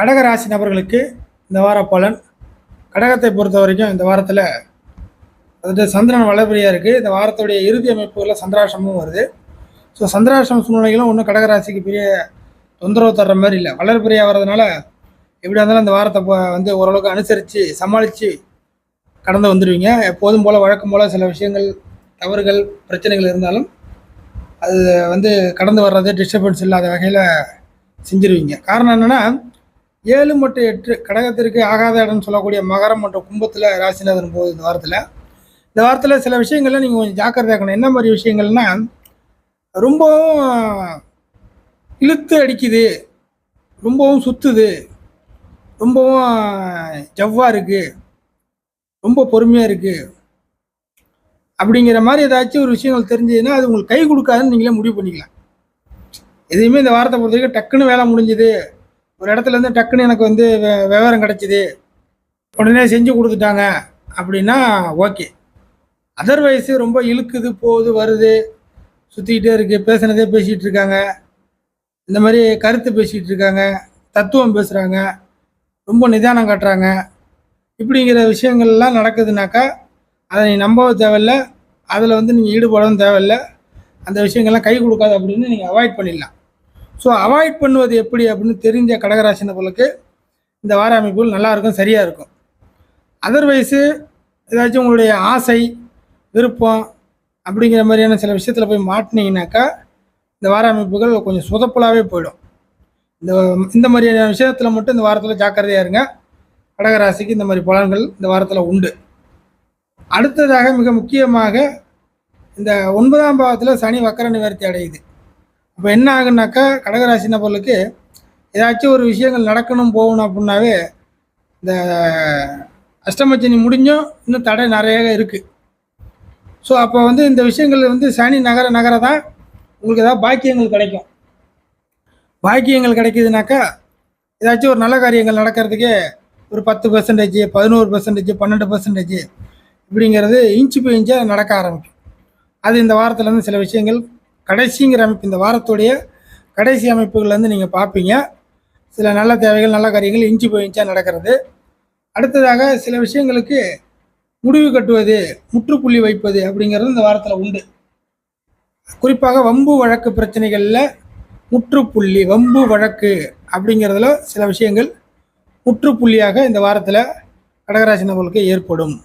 கடகராசி நபர்களுக்கு இந்த வார பலன். கடகத்தை பொறுத்த வரைக்கும் இந்த வாரத்தில் வந்துட்டு சந்திரன் வளர்பிரியாக இருக்குது. இந்த வாரத்துடைய இறுதி அமைப்புகளில் சந்திராஷ்டமும் வருது. ஸோ சந்திராஷ்டம சூழ்நிலைகளும் ஒன்றும் கடகராசிக்கு பெரிய தொந்தரவு தர்ற மாதிரி இல்லை. வளர்பிரியாக வர்றதுனால எப்படியா இருந்தாலும் இந்த வாரத்தை வந்து ஓரளவுக்கு அனுசரித்து சமாளித்து கடந்து வந்துடுவீங்க. எப்போதும் போல் வழக்கம் போல் சில விஷயங்கள் தவறுகள் பிரச்சனைகள் இருந்தாலும் அது வந்து கடந்து வர்றது டிஸ்டர்பன்ஸ் இல்லாத வகையில் செஞ்சிருவீங்க. காரணம் என்னென்னா 7 மற்றும் 8 கடகத்திற்கு ஆகாத இடம்னு சொல்லக்கூடிய மகரம் மற்றும் கும்பத்தில் ராசிநாதன் போகுது. இந்த வாரத்தில் சில விஷயங்கள்ல நீங்கள் கொஞ்சம் ஜாக்கிரதையாக இருக்கணும். என்ன மாதிரி விஷயங்கள்னா, ரொம்பவும் இழுத்து அடிக்குது, ரொம்பவும் சுற்றுது, ரொம்பவும் ஜவ்வாக இருக்குது, ரொம்ப பொறுமையாக இருக்குது அப்படிங்கிற மாதிரி ஏதாச்சும் ஒரு விஷயங்கள் தெரிஞ்சதுன்னா அது உங்களுக்கு கை கொடுக்காதுன்னு நீங்களே முடிவு பண்ணிக்கலாம். எதையுமே இந்த வாரத்தை பொறுத்த வரைக்கும் டக்குன்னு வேலை முடிஞ்சுது, ஒரு இடத்துலேருந்து டக்குன்னு எனக்கு வந்து விவரம் கிடச்சிது, உடனே செஞ்சு கொடுத்துட்டாங்க அப்படின்னா ஓகே. அதர்வைஸு ரொம்ப இழுக்குது, போகுது, வருது, சுற்றிக்கிட்டே இருக்குது, பேசுனதே பேசிகிட்டு இருக்காங்க, இந்த மாதிரி கருத்து பேசிகிட்டு இருக்காங்க, தத்துவம் பேசுகிறாங்க, ரொம்ப நிதானம் காட்டுறாங்க, இப்படிங்கிற விஷயங்கள்லாம் நடக்குதுனாக்கா அதை நீ நம்பவும் தேவையில்லை, அதில் வந்து நீங்கள் ஈடுபடவும் தேவையில்லை, அந்த விஷயங்கள்லாம் கை கொடுக்காது அப்படின்னு நீங்கள் அவாய்ட் பண்ணிடலாம். ஸோ அவாய்ட் பண்ணுவது எப்படி அப்படின்னு தெரிஞ்ச கடகராசி நபர்களுக்கு இந்த வார அமைப்புகள் நல்லாயிருக்கும், சரியாக இருக்கும். அதர்வைஸு ஏதாச்சும் உங்களுடைய ஆசை விருப்பம் அப்படிங்கிற மாதிரியான சில விஷயத்தில் போய் மாட்டினீங்கனாக்கா இந்த வார அமைப்புகள் கொஞ்சம் சொதப்பலாகவே போயிடும். இந்த மாதிரியான விஷயத்தில் மட்டும் இந்த வாரத்தில் ஜாக்கிரதையாக இருங்க. கடகராசிக்கு இந்த மாதிரி பலன்கள் இந்த வாரத்தில் உண்டு. அடுத்ததாக மிக முக்கியமாக இந்த 9ஆம் பாவத்தில் சனி வக்கர நிவர்த்தி அடையுது. இப்போ என்ன ஆகுனாக்கா கடகராசி நபர்களுக்கு ஏதாச்சும் ஒரு விஷயங்கள் நடக்கணும் போகணும் அப்படின்னாவே இந்த அஷ்டமச்சனி முடிஞ்சும் இன்னும் தடை நிறைய இருக்குது. ஸோ அப்போ வந்து இந்த விஷயங்கள் வந்து சனி நகர தான் உங்களுக்கு ஏதாவது பாக்கியங்கள் கிடைக்கும். பாக்கியங்கள் கிடைக்குதுனாக்கா ஏதாச்சும் ஒரு நல்ல காரியங்கள் நடக்கிறதுக்கே ஒரு 10%, 11%, 12% இப்படிங்கிறது இன்ச்சு பை இன்ச்சாக நடக்க ஆரம்பிக்கும். அது இந்த வாரத்துலேருந்து சில விஷயங்கள் கடைசிங்கிற அமைப்பு, இந்த வாரத்துடைய கடைசி அமைப்புகள்லேருந்து நீங்கள் பார்ப்பீங்க. சில நல்ல தேவைகள் நல்ல காரியங்கள் இன்ச்சு பை இன்ச்சாக நடக்கிறது. அடுத்ததாக சில விஷயங்களுக்கு முடிவு கட்டுவது, முற்றுப்புள்ளி வைப்பது அப்படிங்கிறது இந்த வாரத்தில் உண்டு. குறிப்பாக வம்பு வழக்கு பிரச்சனைகளில் முற்றுப்புள்ளி, வம்பு வழக்கு அப்படிங்கிறதுல சில விஷயங்கள் முற்றுப்புள்ளியாக இந்த வாரத்தில் கடகராசி நபர்களுக்கு ஏற்படும்.